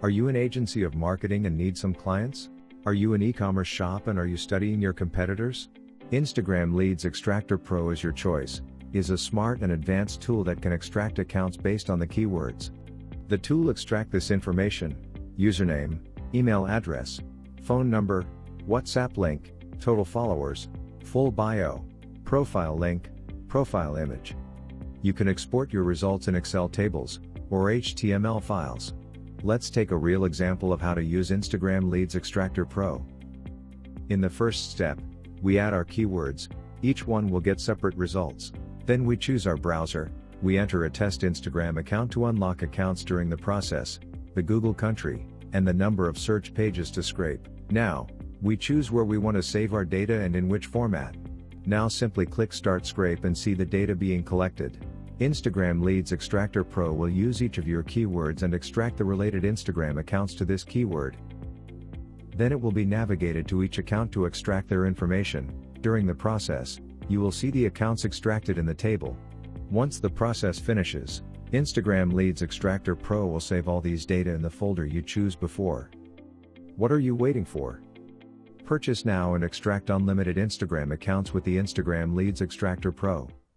Are you an agency of marketing and need some clients? Are you an e-commerce shop and are you studying your competitors? Instagram Leads Extractor Pro is your choice. It is a smart and advanced tool that can extract accounts based on the keywords. The tool extracts this information: username, email address, phone number, WhatsApp link, total followers, full bio, profile link, profile image. You can export your results in Excel tables or HTML files. Let's take a real example of how to use Instagram Leads Extractor Pro. In the first step, we add our keywords. Each one will get separate results. Then we choose our browser. We enter a test Instagram account to unlock accounts during the process, the Google country, and the number of search pages to scrape. Now, we choose where we want to save our data and in which format. Now simply click Start Scrape and see the data being collected. Instagram Leads Extractor Pro will use each of your keywords and extract the related Instagram accounts to this keyword. Then it will be navigated to each account to extract their information. During the process, you will see the accounts extracted in the table. Once the process finishes, Instagram Leads Extractor Pro will save all these data in the folder you choose before. What are you waiting for? Purchase now and extract unlimited Instagram accounts with the Instagram Leads Extractor Pro.